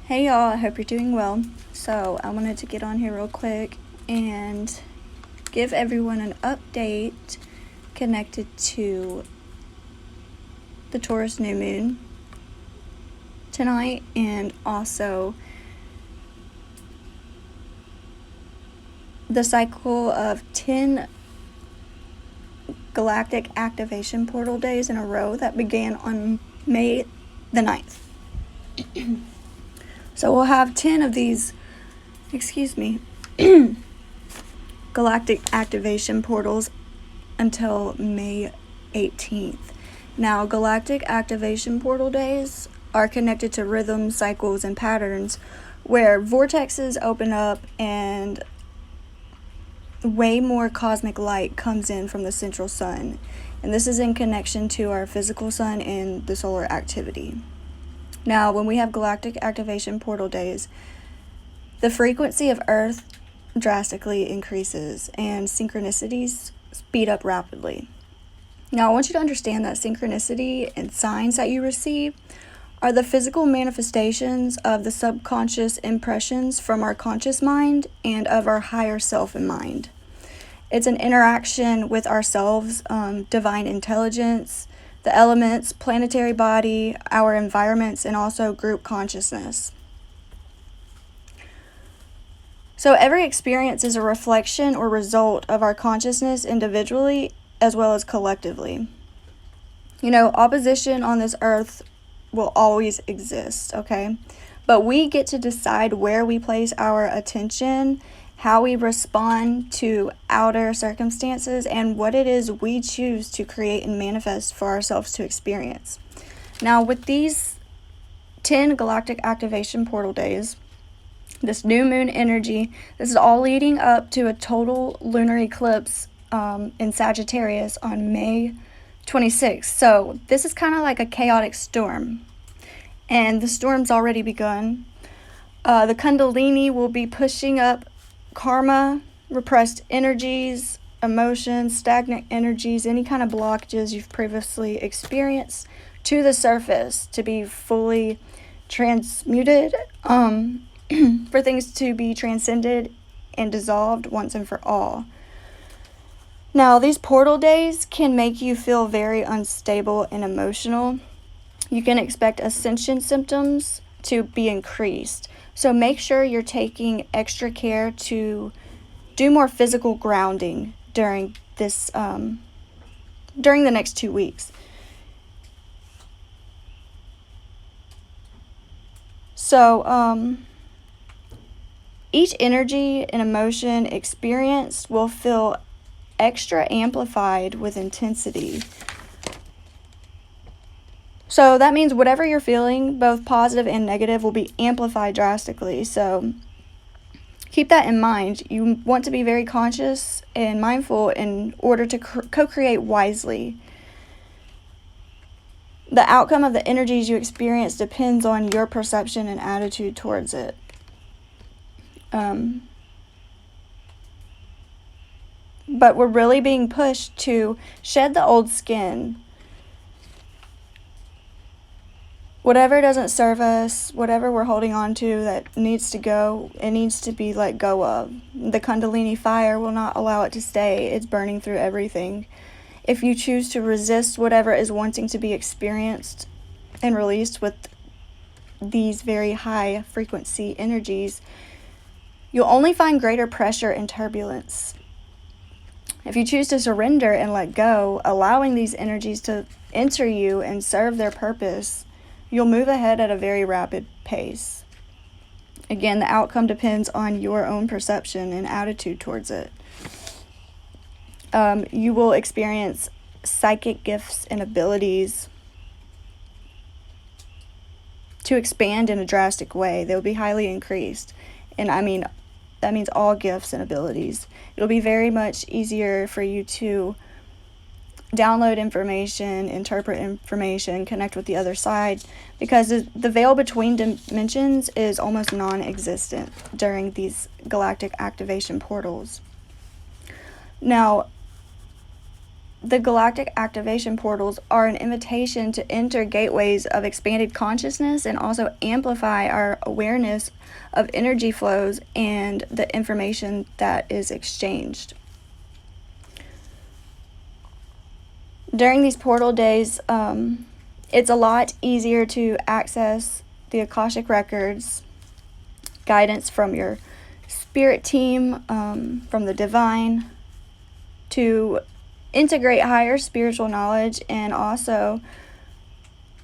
Hey y'all, I hope you're doing well. So I wanted to get on here real quick and give everyone an update connected to the Taurus New Moon tonight, and also the cycle of 10 galactic activation portal days in a row that began on May the 9th. So we'll have 10 of these, galactic activation portals until May 18th. Now, galactic activation portal days are connected to rhythms, cycles, and patterns where vortexes open up and way more cosmic light comes in from the central sun. And this is in connection to our physical sun and the solar activity. Now, when we have galactic activation portal days, the frequency of Earth drastically increases and synchronicities speed up rapidly. Now, I want you to understand that synchronicity and signs that you receive are the physical manifestations of the subconscious impressions from our conscious mind and of our higher self and mind. It's an interaction with ourselves, divine intelligence, the elements, planetary body, our environments, and also group consciousness. So every experience is a reflection or result of our consciousness individually as well as collectively. Opposition on this earth will always exist, okay? But we get to decide where we place our attention, how we respond to outer circumstances, and what it is we choose to create and manifest for ourselves to experience. Now, with these 10 galactic activation portal days, this new moon energy, this is all leading up to a total lunar eclipse in Sagittarius on May 26th. So this is kind of like a chaotic storm, and the storm's already begun. The Kundalini will be pushing up karma, repressed energies, emotions, stagnant energies, any kind of blockages you've previously experienced to the surface to be fully transmuted, for things to be transcended and dissolved once and for all. Now, these portal days can make you feel very unstable and emotional. You can expect ascension symptoms to be increased. So make sure you're taking extra care to do more physical grounding during this, during the next 2 weeks. So, each energy and emotion experienced will feel extra amplified with intensity. So that means whatever you're feeling, both positive and negative, will be amplified drastically. So keep that in mind. You want to be very conscious and mindful in order to co-create wisely. The outcome of the energies you experience depends on your perception and attitude towards it. But we're really being pushed to shed the old skin. Whatever doesn't serve us, whatever we're holding on to that needs to go, it needs to be let go of. The Kundalini fire will not allow it to stay. It's burning through everything. If you choose to resist whatever is wanting to be experienced and released with these very high frequency energies, you'll only find greater pressure and turbulence. If you choose to surrender and let go, allowing these energies to enter you and serve their purpose, you'll move ahead at a very rapid pace. Again, the outcome depends on your own perception and attitude towards it. You will experience psychic gifts and abilities to expand in a drastic way. They'll be highly increased. And that means all gifts and abilities. It'll be very much easier for you to download information, interpret information, connect with the other side, because the veil between dimensions is almost non-existent during these galactic activation portals. Now, the galactic activation portals are an invitation to enter gateways of expanded consciousness and also amplify our awareness of energy flows and the information that is exchanged. During these portal days, it's a lot easier to access the Akashic records, guidance from your spirit team, from the divine, to integrate higher spiritual knowledge, and also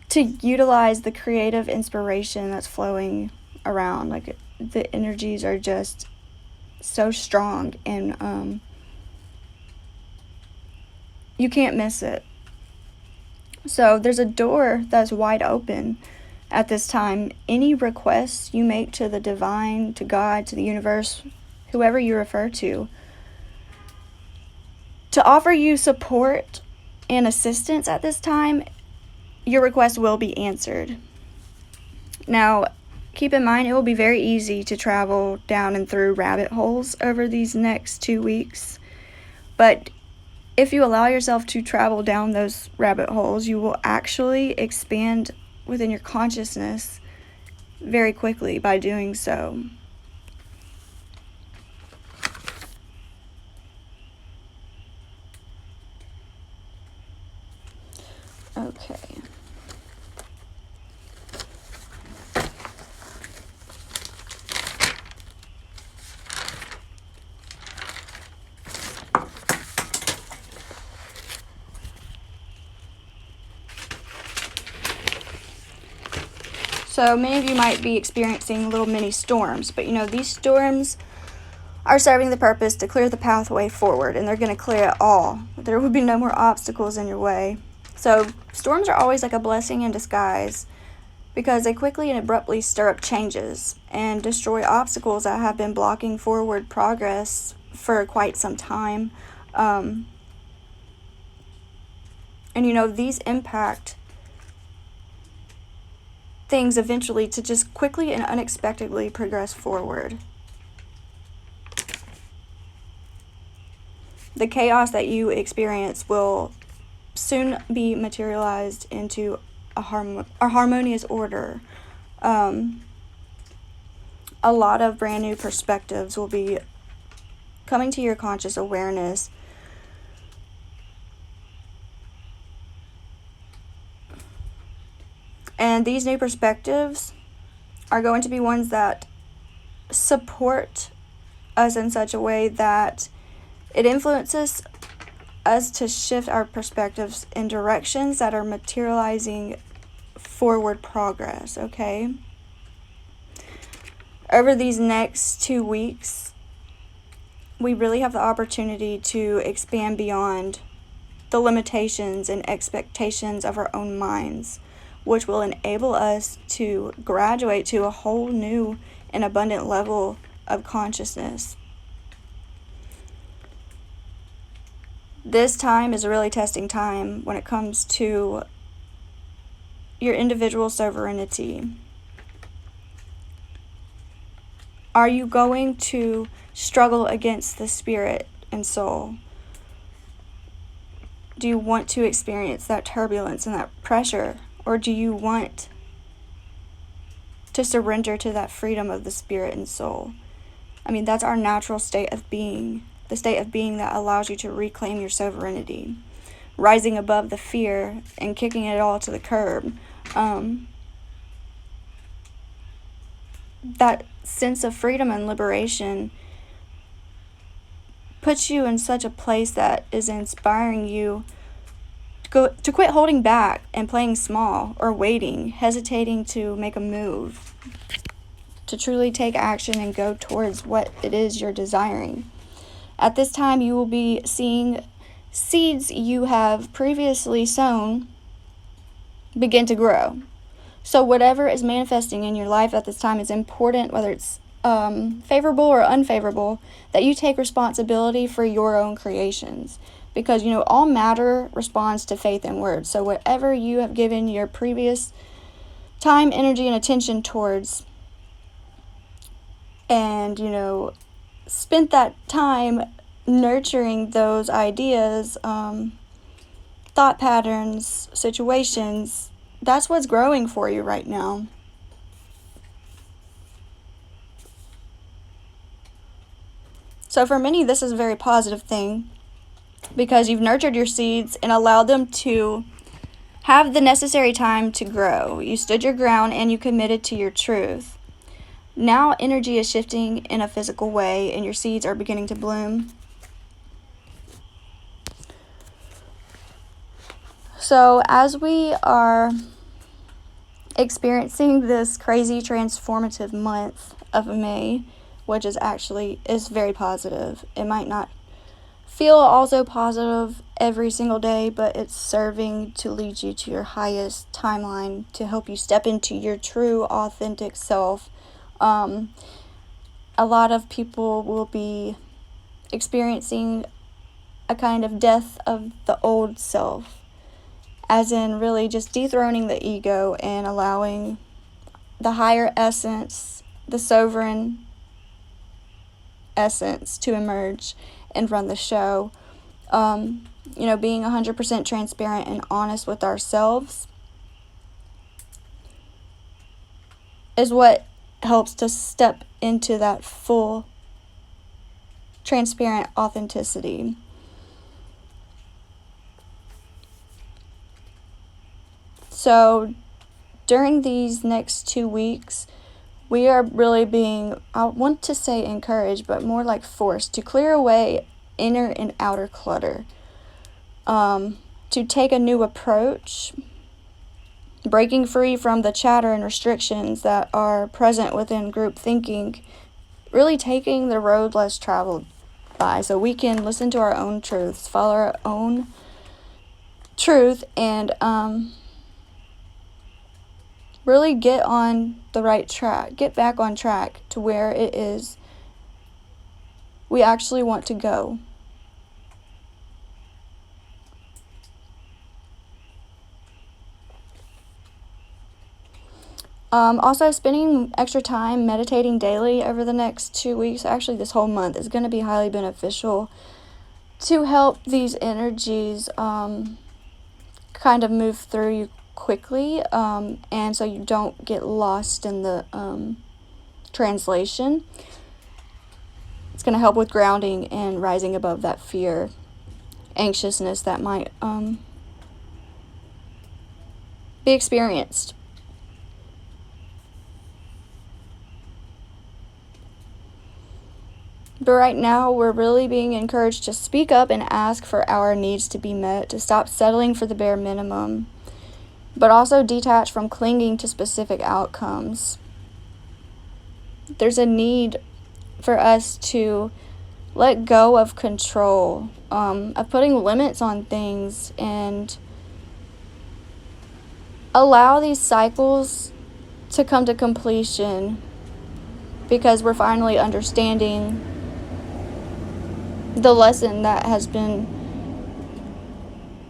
to utilize the creative inspiration that's flowing around. Like, the energies are just so strong, and you can't miss it. So there's a door that's wide open at this time. Any requests you make to the divine, to God, to the universe, whoever you refer to offer you support and assistance at this time, your request will be answered. Now, keep in mind, it will be very easy to travel down and through rabbit holes over these next 2 weeks. But if you allow yourself to travel down those rabbit holes, you will actually expand within your consciousness very quickly by doing so. Okay. So many of you might be experiencing little mini storms, but these storms are serving the purpose to clear the pathway forward, and they're going to clear it all. There will be no more obstacles in your way. So storms are always like a blessing in disguise, because they quickly and abruptly stir up changes and destroy obstacles that have been blocking forward progress for quite some time. And these impact things eventually to just quickly and unexpectedly progress forward. The chaos that you experience will soon be materialized into a harmonious order. A lot of brand new perspectives will be coming to your conscious awareness. And these new perspectives are going to be ones that support us in such a way that it influences us to shift our perspectives in directions that are materializing forward progress, okay? Over these next 2 weeks, we really have the opportunity to expand beyond the limitations and expectations of our own minds, which will enable us to graduate to a whole new and abundant level of consciousness. This time is a really testing time when it comes to your individual sovereignty. Are you going to struggle against the spirit and soul? Do you want to experience that turbulence and that pressure? Or do you want to surrender to that freedom of the spirit and soul? I mean, that's our natural state of being, the state of being that allows you to reclaim your sovereignty, rising above the fear and kicking it all to the curb. That sense of freedom and liberation puts you in such a place that is inspiring you to quit holding back and playing small or waiting, hesitating to make a move, to truly take action and go towards what it is you're desiring. At this time, you will be seeing seeds you have previously sown begin to grow. So whatever is manifesting in your life at this time is important, whether it's favorable or unfavorable, that you take responsibility for your own creations. Because, all matter responds to faith and words. So whatever you have given your previous time, energy, and attention towards, and, spent that time nurturing those ideas, thought patterns, situations, that's what's growing for you right now. So for many, this is a very positive thing because you've nurtured your seeds and allowed them to have the necessary time to grow. You stood your ground and you committed to your truth. Now energy is shifting in a physical way and your seeds are beginning to bloom. So as we are experiencing this crazy transformative month of May, which is very positive. It might not feel also positive every single day, but it's serving to lead you to your highest timeline to help you step into your true, authentic self. A lot of people will be experiencing a kind of death of the old self, as in really just dethroning the ego and allowing the higher essence, the sovereign essence to emerge and run the show. Being 100% transparent and honest with ourselves is what helps to step into that full transparent authenticity. So during these next 2 weeks, we are really being, I want to say encouraged, but more like forced to clear away inner and outer clutter, to take a new approach, breaking free from the chatter and restrictions that are present within group thinking, really taking the road less traveled by so we can listen to our own truths, follow our own truth, and really get on the right track, get back on track to where it is we actually want to go. Also, spending extra time meditating daily over the next 2 weeks, actually this whole month, is going to be highly beneficial to help these energies kind of move through you quickly, and so you don't get lost in the translation. It's going to help with grounding and rising above that fear, anxiousness that might be experienced. But right now, we're really being encouraged to speak up and ask for our needs to be met, to stop settling for the bare minimum, but also detach from clinging to specific outcomes. There's a need for us to let go of control, of putting limits on things, and allow these cycles to come to completion because we're finally understanding the lesson that has been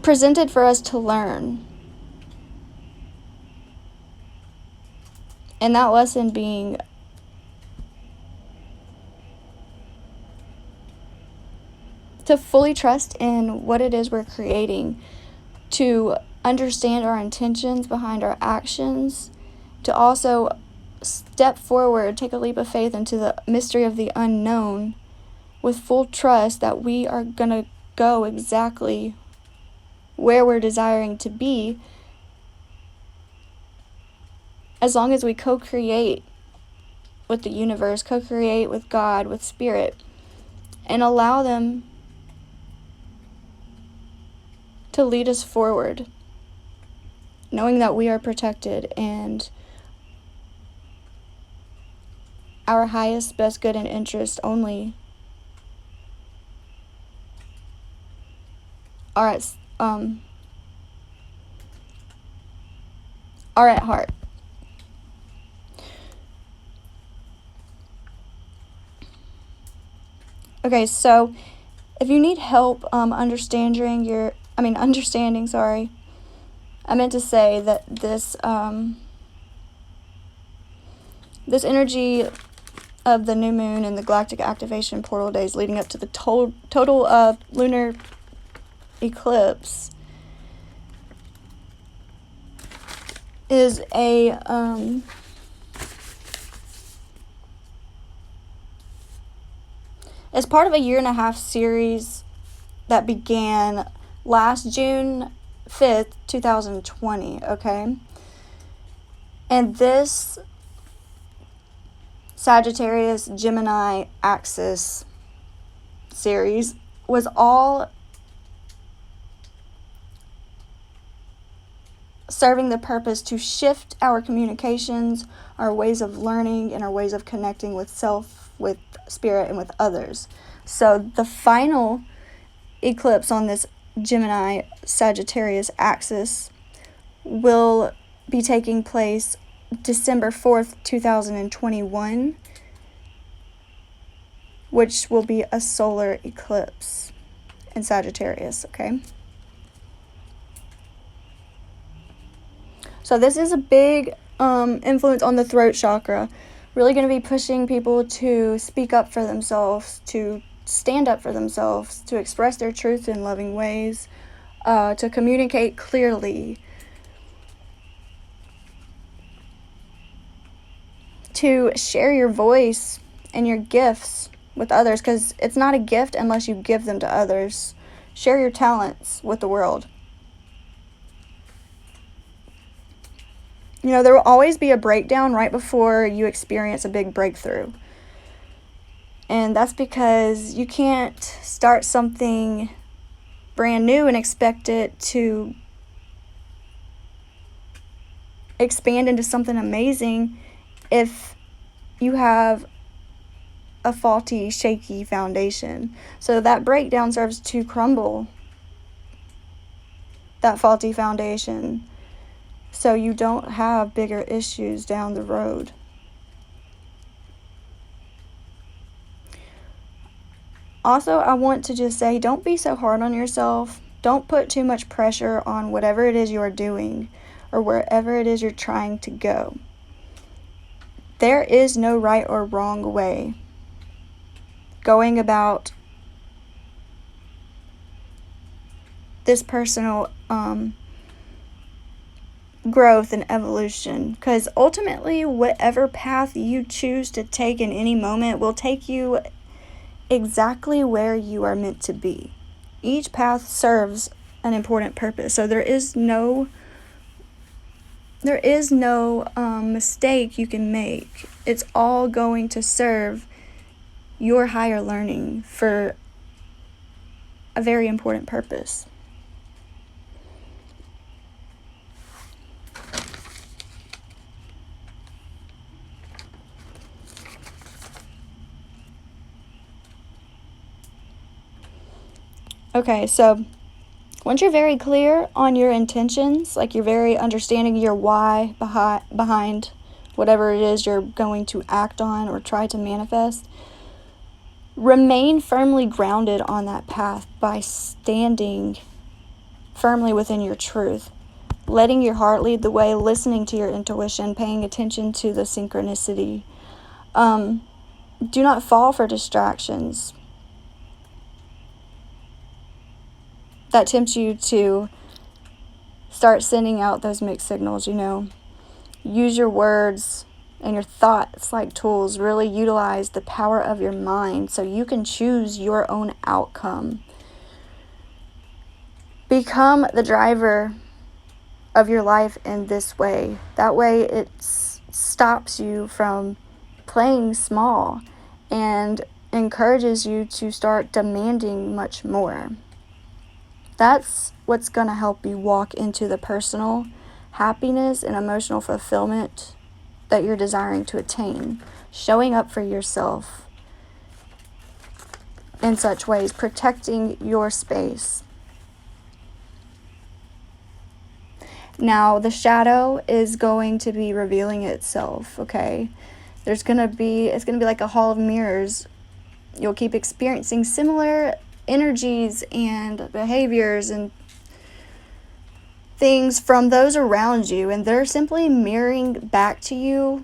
presented for us to learn. And that lesson being to fully trust in what it is we're creating, to understand our intentions behind our actions, to also step forward, take a leap of faith into the mystery of the unknown with full trust that we are going to go exactly where we're desiring to be, as long as we co-create with the universe, co-create with God, with Spirit, and allow them to lead us forward, knowing that we are protected and our highest, best good and interest only are at heart. Okay, so if you need help understanding, I meant to say that this energy of the new moon and the galactic activation portal days leading up to the total lunar eclipse is it's part of a 1.5-year series that began last June 5th, 2020, okay? And this Sagittarius Gemini axis series was all serving the purpose to shift our communications, our ways of learning, and our ways of connecting with self, with spirit, and with others. So the final eclipse on this Gemini Sagittarius axis will be taking place December 4th, 2021, which will be a solar eclipse in Sagittarius, okay? So this is a big influence on the throat chakra. Really going to be pushing people to speak up for themselves, to stand up for themselves, to express their truth in loving ways, to communicate clearly, to share your voice and your gifts with others, because it's not a gift unless you give them to others. Share your talents with the world. You know, there will always be a breakdown right before you experience a big breakthrough. And that's because you can't start something brand new and expect it to expand into something amazing if you have a faulty, shaky foundation. So that breakdown serves to crumble that faulty foundation, so you don't have bigger issues down the road. Also, I want to just say, don't be so hard on yourself. Don't put too much pressure on whatever it is you're doing or wherever it is you're trying to go. There is no right or wrong way going about this personal growth and evolution, because ultimately whatever path you choose to take in any moment will take you exactly where you are meant to be. Each path serves an important purpose, so there is no mistake you can make. It's all going to serve your higher learning for a very important purpose. Okay, so once you're very clear on your intentions, like you're very understanding your why behind whatever it is you're going to act on or try to manifest, remain firmly grounded on that path by standing firmly within your truth, letting your heart lead the way, listening to your intuition, paying attention to the synchronicity. Do not fall for distractions that tempt you to start sending out those mixed signals, you know. Use your words and your thoughts like tools. Really utilize the power of your mind so you can choose your own outcome. Become the driver of your life in this way. That way it stops you from playing small and encourages you to start demanding much more. That's what's going to help you walk into the personal happiness and emotional fulfillment that you're desiring to attain. Showing up for yourself in such ways, protecting your space. Now, the shadow is going to be revealing itself, okay? It's going to be like a hall of mirrors. You'll keep experiencing similar energies and behaviors and things from those around you, and they're simply mirroring back to you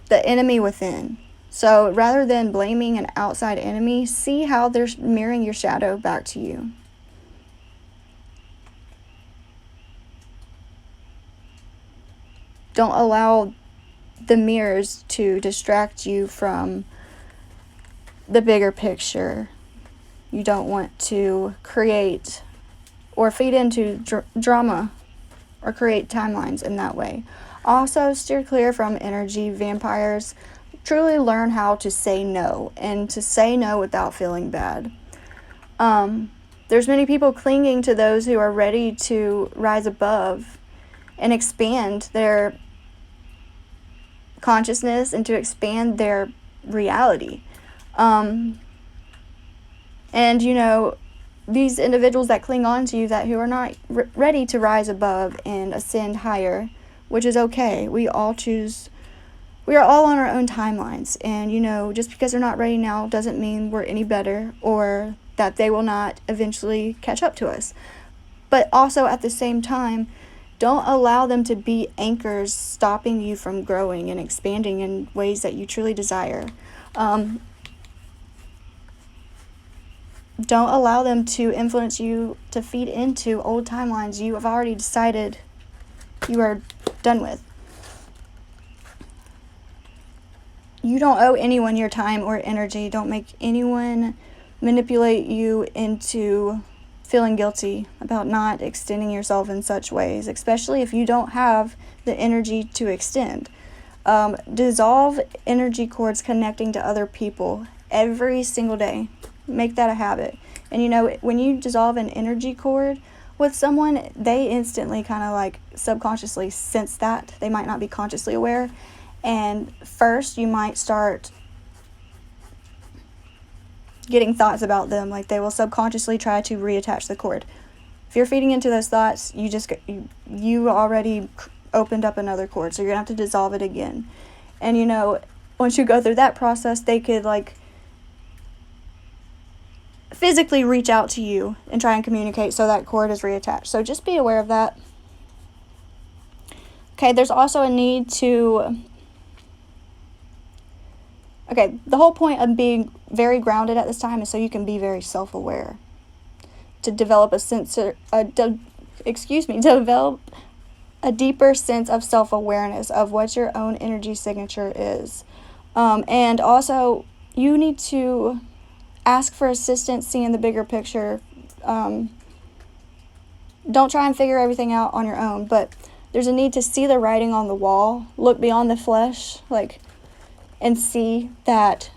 the enemy within. So rather than blaming an outside enemy, see how they're mirroring your shadow back to you. Don't allow the mirrors to distract you from the bigger picture. You don't want to create or feed into drama or create timelines in that way. Also, steer clear from energy vampires. Truly learn how to say no, and to say no without feeling bad. There's many people clinging to those who are ready to rise above and expand their consciousness and to expand their reality. And these individuals that cling on to you, that who are not ready to rise above and ascend higher, which is okay. We are all on our own timelines, and just because they're not ready now doesn't mean we're any better or that they will not eventually catch up to us. But also at the same time, don't allow them to be anchors stopping you from growing and expanding in ways that you truly desire. Don't allow them to influence you to feed into old timelines you have already decided you are done with. You don't owe anyone your time or energy. Don't make anyone manipulate you into feeling guilty about not extending yourself in such ways, especially if you don't have the energy to extend. Dissolve energy cords connecting to other people every single day. Make that a habit. And when you dissolve an energy cord with someone, they instantly kind of like subconsciously sense that. They might not be consciously aware. And first you might start getting thoughts about them, like they will subconsciously try to reattach the cord. If you're feeding into those thoughts, you already opened up another cord, so you're gonna have to dissolve it again. And once you go through that process, they could physically reach out to you and try and communicate so that cord is reattached. So just be aware of that. Okay, there's also a need to... Okay, the whole point of being very grounded at this time is so you can be very self-aware. To develop develop a deeper sense of self-awareness of what your own energy signature is. And also, you need to ask for assistance seeing the bigger picture. Don't try and figure everything out on your own, but there's a need to see the writing on the wall, look beyond the flesh, and see that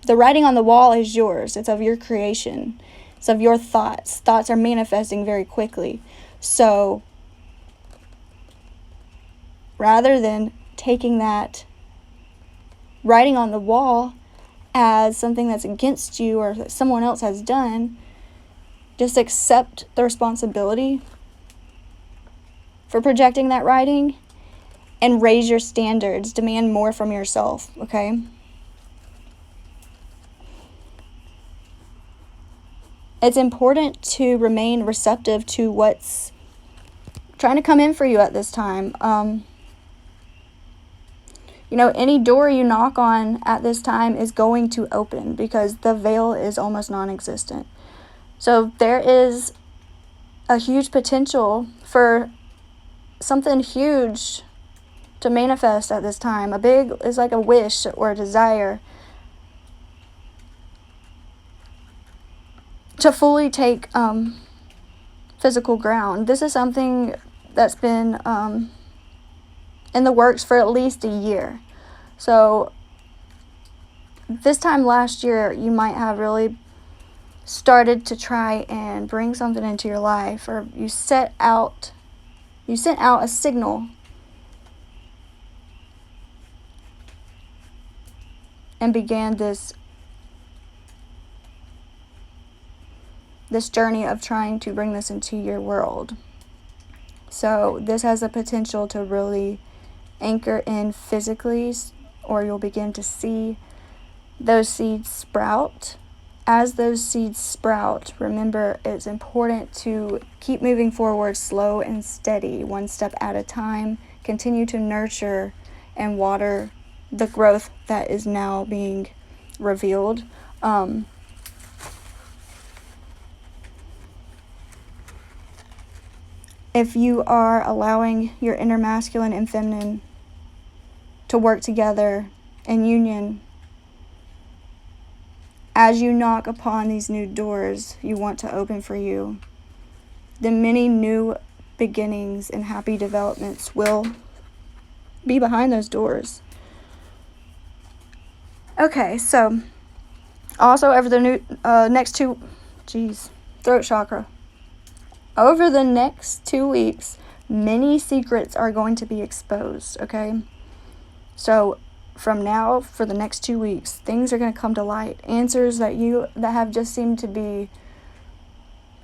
the writing on the wall is yours. It's of your creation. It's of your thoughts. Thoughts are manifesting very quickly. So rather than taking that writing on the wall as something that's against you or that someone else has done, just accept the responsibility for projecting that writing and raise your standards. Demand more from yourself, okay? It's important to remain receptive to what's trying to come in for you at this time. Any door you knock on at this time is going to open because the veil is almost non-existent. So there is a huge potential for something huge to manifest at this time. Is like a wish or a desire to fully take physical ground. This is something that's been in the works for at least a year. So this time last year, you might have really started to try and bring something into your life, or you sent out a signal and began this journey of trying to bring this into your world. So this has a potential to really anchor in physically, or you'll begin to see those seeds sprout. As those seeds sprout, remember, it's important to keep moving forward slow and steady, one step at a time. Continue to nurture and water the growth that is now being revealed. if you are allowing your inner masculine and feminine to work together in union, as you knock upon these new doors you want to open for you, then many new beginnings and happy developments will be behind those doors. Okay, so also over the throat chakra. Over the next 2 weeks, many secrets are going to be exposed, okay? So from now for the next 2 weeks, things are going to come to light. Answers that have just seemed to be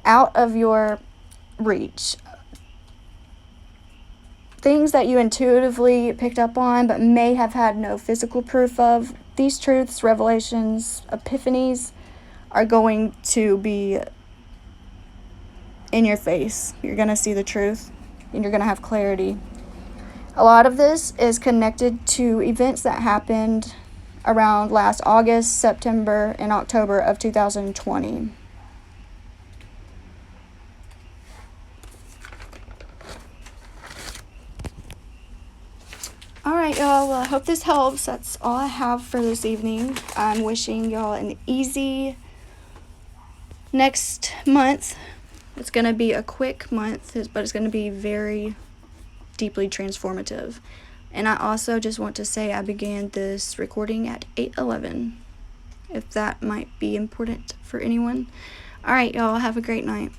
out of your reach. Things that you intuitively picked up on but may have had no physical proof of. These truths, revelations, epiphanies are going to be in your face. You're going to see the truth and you're going to have clarity. A lot of this is connected to events that happened around last August, September, and October of 2020. Alright, y'all. Well, I hope this helps. That's all I have for this evening. I'm wishing y'all an easy next month. It's going to be a quick month, but it's going to be very deeply transformative. And I also just want to say I began this recording at 8:11, if that might be important for anyone. Alright, y'all. Have a great night.